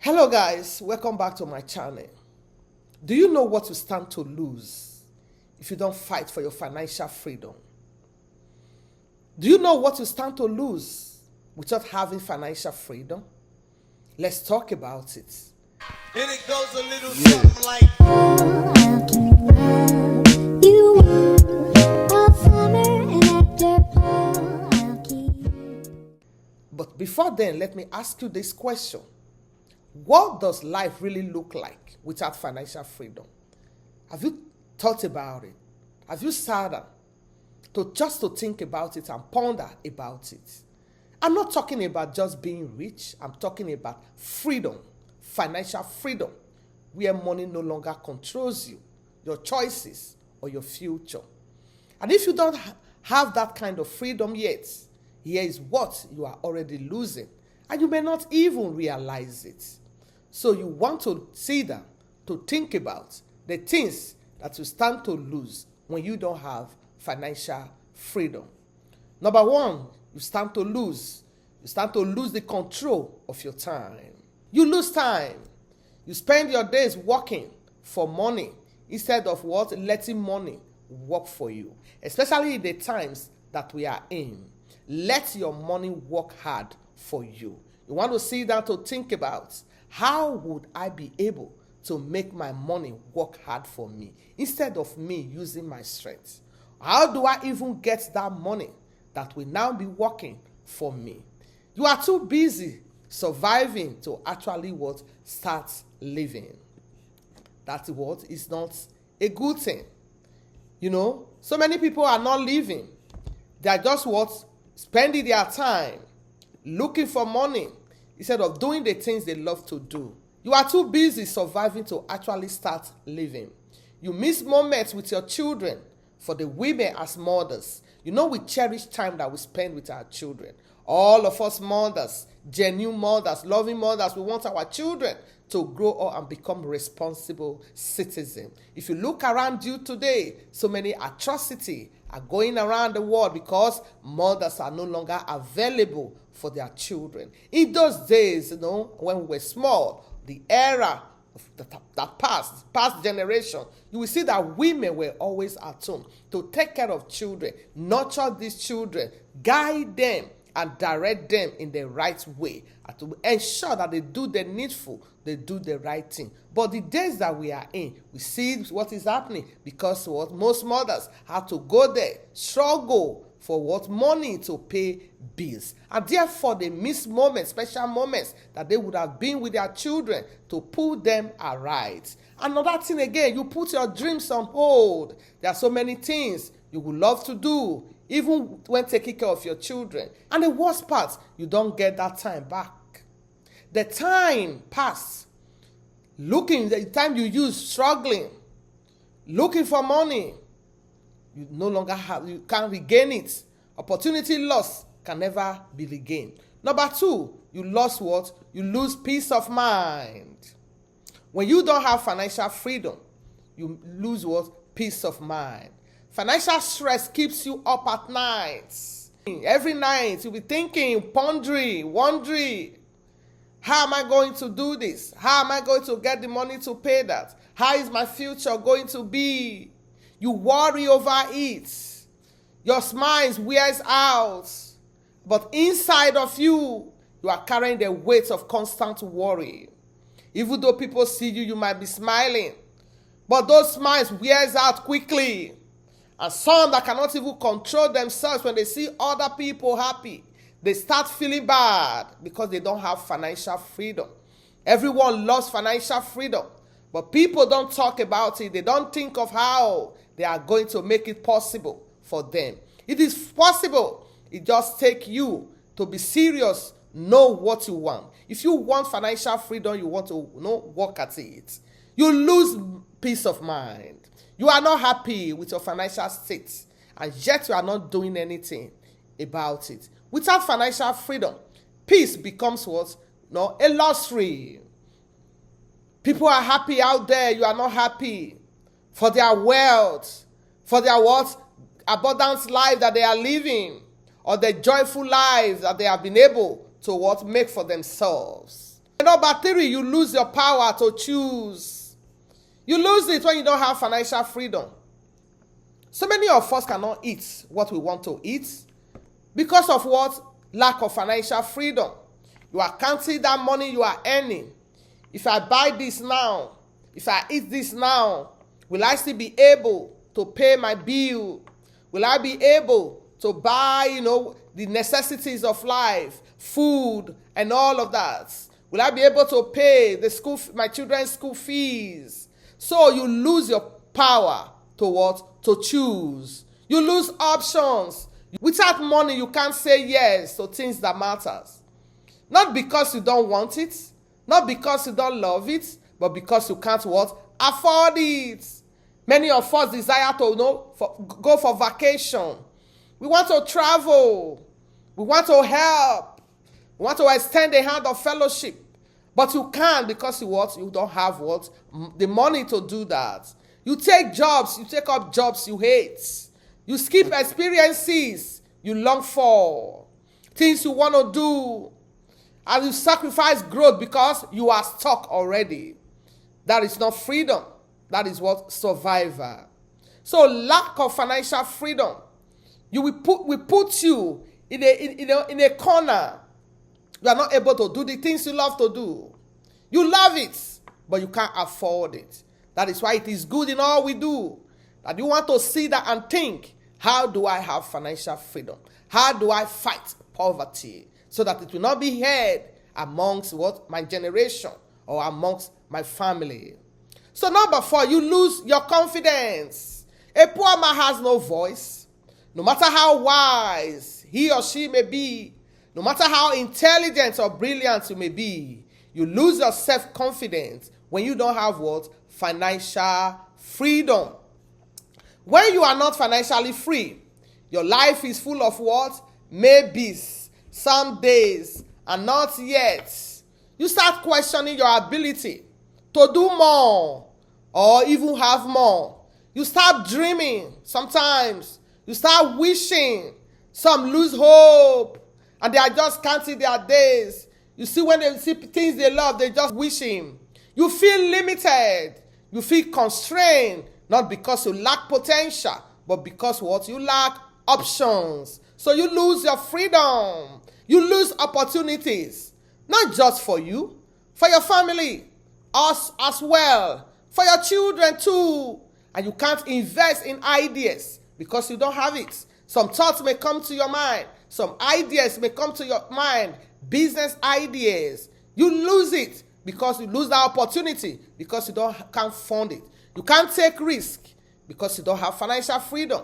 Hello guys, welcome back to my channel. Do you know what you stand to lose if you don't fight for your financial freedom? Do you know what you stand to lose without having financial freedom? Let's talk about it. And it goes a little something like I'll keep love you all summer and after fall I'll keep. But before then, let me ask you this question. What does life really look like without financial freedom? Have you thought about it? Have you sat down to think about it and ponder about it? I'm not talking about just being rich. I'm talking about freedom, financial freedom, where money no longer controls you, your choices, or your future. And if you don't have that kind of freedom yet, here is what you are already losing, and you may not even realize it. So you want to sit down to think about the things that you stand to lose when you don't have financial freedom. Number one, you stand to lose. You stand to lose the control of your time. You lose time. You spend your days working for money instead of what? Letting money work for you. Especially in the times that we are in. Let your money work hard for you. You want to sit down to think about, how would I be able to make my money work hard for me instead of me using my strength? How do I even get that money that will now be working for me? You are too busy surviving to actually what? Start living. That what is not a good thing. You know, so many people are not living. They are just what? Spending their time looking for money instead of doing the things they love to do. You are too busy surviving to actually start living. You miss moments with your children. For the women as mothers, you know, we cherish time that we spend with our children. All of us mothers, genuine mothers, loving mothers, we want our children to grow up and become responsible citizens. If you look around you today, so many atrocities are going around the world because mothers are no longer available for their children. In those days, you know, when we were small, the era of that past generation, you will see that women were always at home to take care of children, nurture these children, guide them, and direct them in the right way, and to ensure that they do the needful, they do the right thing. But the days that we are in, we see what is happening because what most mothers have to go there, struggle for what? Money to pay bills. And therefore they miss moments, special moments that they would have been with their children to put them aright. Another thing again, you put your dreams on hold. There are so many things you would love to do, even when taking care of your children. And the worst part, you don't get that time back. The time passed, the time you use struggling, looking for money, you no longer have, you can't regain it. Opportunity lost can never be regained. Number two, you lost what? You lose peace of mind. When you don't have financial freedom, you lose what? Peace of mind. Financial stress keeps you up at night. Every night you'll be thinking, pondering, wondering, how am I going to do this? How am I going to get the money to pay that? How is my future going to be? You worry over it. Your smile wears out. But inside of you, you are carrying the weight of constant worry. Even though people see you, you might be smiling. But those smiles wears out quickly. And some that cannot even control themselves, when they see other people happy, they start feeling bad because they don't have financial freedom. Everyone loves financial freedom. But people don't talk about it. They don't think of how they are going to make it possible for them. It is possible. It just takes you to be serious, know what you want. If you want financial freedom, you want to work at it. You lose peace of mind. You are not happy with your financial state, and yet you are not doing anything about it. Without financial freedom, peace becomes what? No, a luxury. People are happy out there. You are not happy for their wealth, for their what? Abundant life that they are living, or the joyful lives that they have been able to what? Make for themselves. Number 3, you lose your power to choose. You lose it when you don't have financial freedom. So many of us cannot eat what we want to eat because of what? Lack of financial freedom. You are counting that money you are earning. If I buy this now, if I eat this now, will I still be able to pay my bill? Will I be able to buy, the necessities of life, food, and all of that? Will I be able to pay my children's school fees? So you lose your power to what? To choose. You lose options. Without money, you can't say yes to things that matters. Not because you don't want it, not because you don't love it, but because you can't what? Afford it. Many of us desire to go for vacation. We want to travel. We want to help. We want to extend the hand of fellowship. But you can't because you don't have the money to do that. You take up jobs you hate. You skip experiences you long for. Things you want to do. And you sacrifice growth because you are stuck already. That is not freedom. That is what? Survivor. So lack of financial freedom. We put you in a corner. You are not able to do the things you love to do. You love it, but you can't afford it. That is why it is good in all we do that you want to see that and think, how do I have financial freedom? How do I fight poverty so that it will not be heard amongst my generation or amongst my family? So number 4, you lose your confidence. A poor man has no voice. No matter how wise he or she may be, no matter how intelligent or brilliant you may be, you lose your self-confidence when you don't have financial freedom. When you are not financially free, your life is full of maybes, some days, and not yet. You start questioning your ability to do more or even have more. You start dreaming sometimes. You start wishing. Some lose hope and they are just counting their days. You see, when they see things they love, they just wishing. You feel limited. You feel constrained, not because you lack potential, but because you lack options. So you lose your freedom. You lose opportunities, not just for you, for your family, us as well, for your children too. And you can't invest in ideas because you don't have it. Some thoughts may come to your mind. Some ideas may come to your mind. Business ideas. You lose it because you lose that opportunity because you can't fund it. You can't take risk because you don't have financial freedom.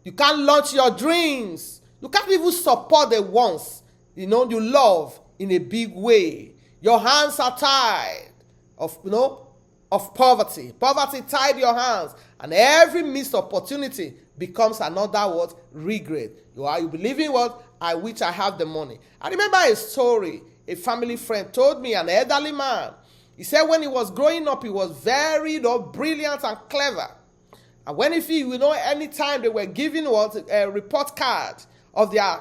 You can't launch your dreams. You can't even support the ones you love in a big way. Your hands are tied of poverty. Poverty tied your hands, and every missed opportunity becomes another regret. You believe in which I have the money. I remember a story a family friend told me, an elderly man. He said when he was growing up, he was very brilliant and clever. And when anytime they were giving a report card of their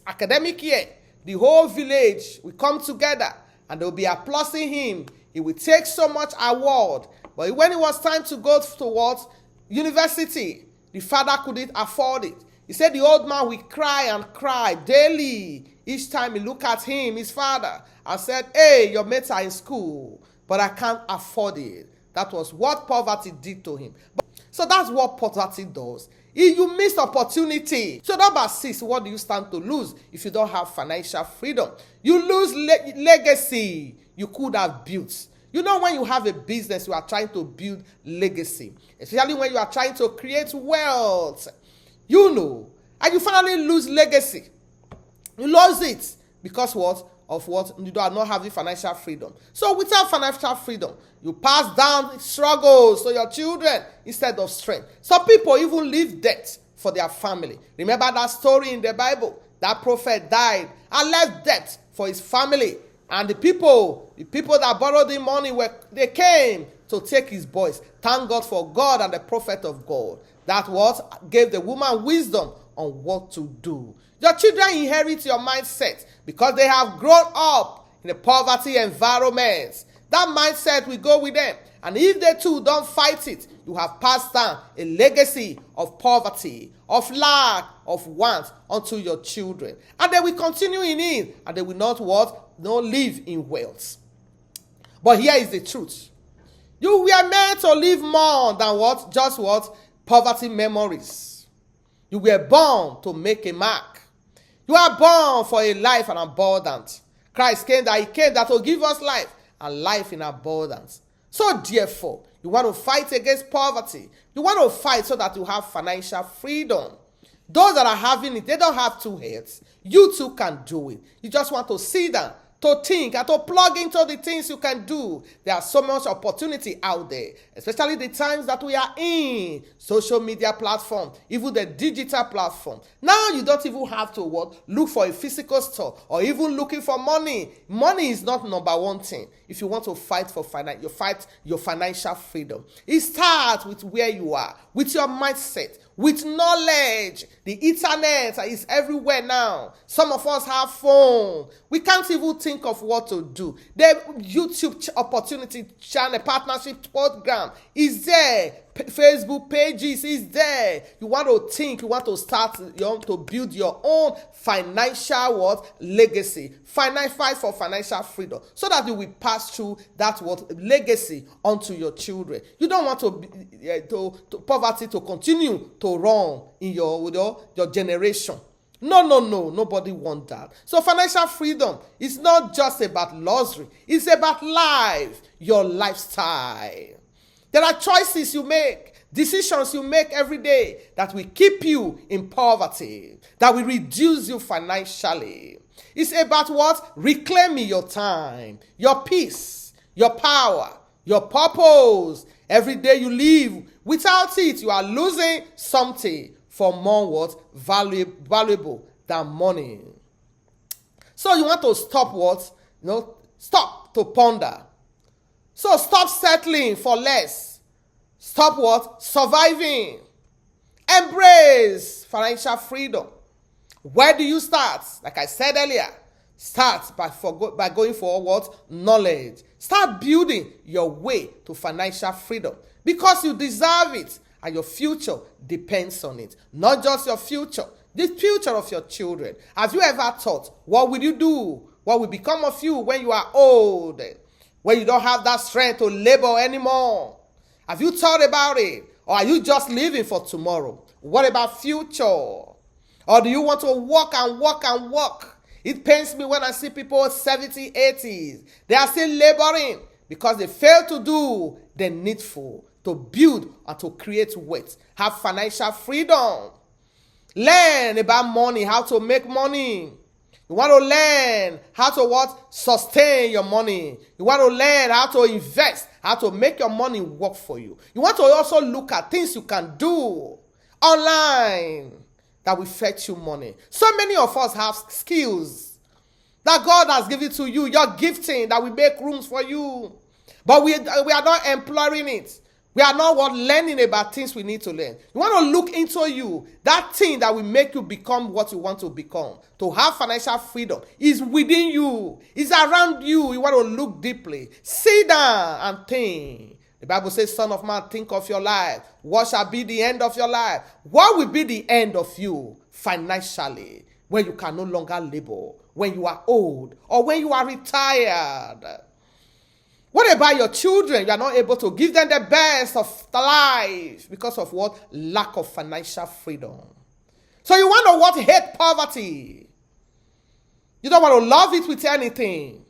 academic year, the whole village will come together and they'll be applauding him. He would take so much award. But when it was time to go towards university, the father couldn't afford it. He said the old man will cry and cry daily. Each time he looked at him, his father, and said, hey, your mates are in school, but I can't afford it. That was what poverty did to him. So that's what poverty does. You miss opportunity. So number 6, what do you stand to lose if you don't have financial freedom? You lose legacy you could have built. When you have a business, you are trying to build legacy, especially when you are trying to create wealth. And you finally lose legacy. You lose it because of what? You are not having financial freedom. So without financial freedom, you pass down struggles to your children instead of strength. Some people even leave debt for their family. Remember that story in the Bible? That prophet died and left debt for his family. And the people that borrowed the money, they came to take his boys. Thank God for God and the prophet of God. That gave the woman wisdom on what to do. Your children inherit your mindset because they have grown up in a poverty environment. That mindset will go with them. And if they too don't fight it, you have passed down a legacy of poverty, of lack, of want unto your children. And they will continue in it, and they will not what? Not live in wealth. But here is the truth. You were meant to live more than what? Just what? Poverty memories. You were born to make a mark. You are born for a life and abundance. Christ came that he came that will give us life and life in abundance. So therefore, you want to fight against poverty. You want to fight so that you have financial freedom. Those that are having it, they don't have two heads. You too can do it. You just want to sit down, to think, and to plug into the things you can do. There are so much opportunity out there, especially the times that we are in. Social media platform, even the digital platform. Now you don't even have to what? Look for a physical store or even looking for money. Money is not number one thing. If you want to fight for your financial freedom, it starts with where you are, with your mindset, with knowledge. The internet is everywhere now. Some of us have phone. We can't even think of what to do. The YouTube opportunity channel partnership program is there. Facebook pages is there. You want to think, you want to start, you want to build your own financial what? Legacy. Fight for financial freedom so that you will pass through that what? Legacy onto your children. You don't want to poverty to continue to run in your generation. No, nobody wants that. So financial freedom is not just about luxury. It's about life, your lifestyle. There are choices you make, decisions you make every day that will keep you in poverty, that will reduce you financially. It's about what? Reclaiming your time, your peace, your power, your purpose. Every day you live, without it, you are losing something for more what? Valuable than money. So you want to stop what? Stop to ponder. So stop settling for less. Stop what? Surviving. Embrace financial freedom. Where do you start? Like I said earlier, start by going for what? Knowledge. Start building your way to financial freedom because you deserve it and your future depends on it. Not just your future, the future of your children. Have you ever thought, what will you do? What will become of you when you are old? When you don't have that strength to labor anymore? Have you thought about it? Or are you just living for tomorrow? What about future? Or do you want to work and work and work? It pains me when I see people 70s, 80s. They are still laboring because they fail to do the needful to build and to create wealth. Have financial freedom. Learn about money, how to make money. You want to learn how to what? Sustain your money. You want to learn how to invest, how to make your money work for you. You want to also look at things you can do online that will fetch you money. So many of us have skills that God has given to you, your gifting that will make rooms for you. But we are not employing it. We are not learning about things we need to learn. You want to look into you. That thing that will make you become what you want to become. To have financial freedom is within you. It's around you. You want to look deeply. Sit down and think. The Bible says, Son of man, think of your life. What shall be the end of your life? What will be the end of you financially when you can no longer labor, when you are old, or when you are retired? What about your children? You are not able to give them the best of the life because of what? Lack of financial freedom. So you want to what? Hate poverty. You don't want to love it with anything.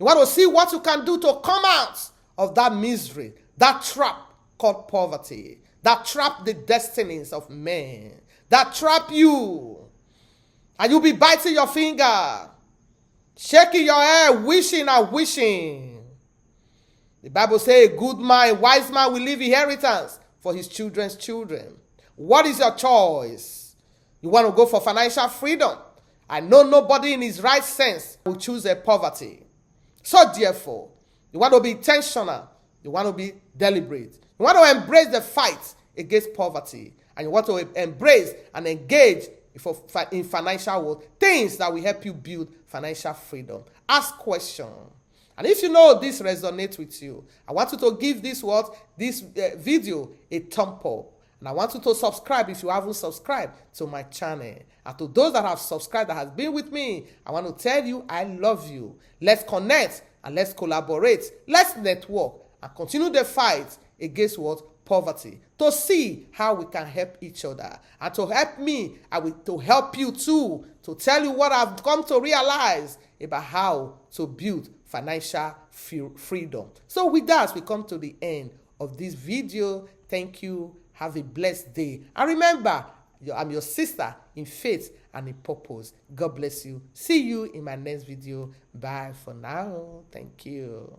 You want to see what you can do to come out of that misery, that trap called poverty, that trap the destinies of men, that trap you. And you'll be biting your finger, shaking your head, wishing and wishing. The Bible says a good man, a wise man will leave inheritance for his children's children. What is your choice? You want to go for financial freedom? I know nobody in his right sense will choose a poverty. So therefore, you want to be intentional. You want to be deliberate. You want to embrace the fight against poverty. And you want to embrace and engage in financial world, things that will help you build financial freedom. Ask questions. And if you know this resonates with you, I want you to give this video a thumb up. And I want you to subscribe if you haven't subscribed to my channel. And to those that have subscribed, that has been with me, I want to tell you, I love you. Let's connect and let's collaborate. Let's network and continue the fight against poverty, to see how we can help each other. And to help me, to help you too, to tell you what I've come to realize about how to build financial freedom. So with that, we come to the end of this video. Thank you. Have a blessed day. And remember, I'm your sister in faith and in purpose. God bless you. See you in my next video. Bye for now. Thank you.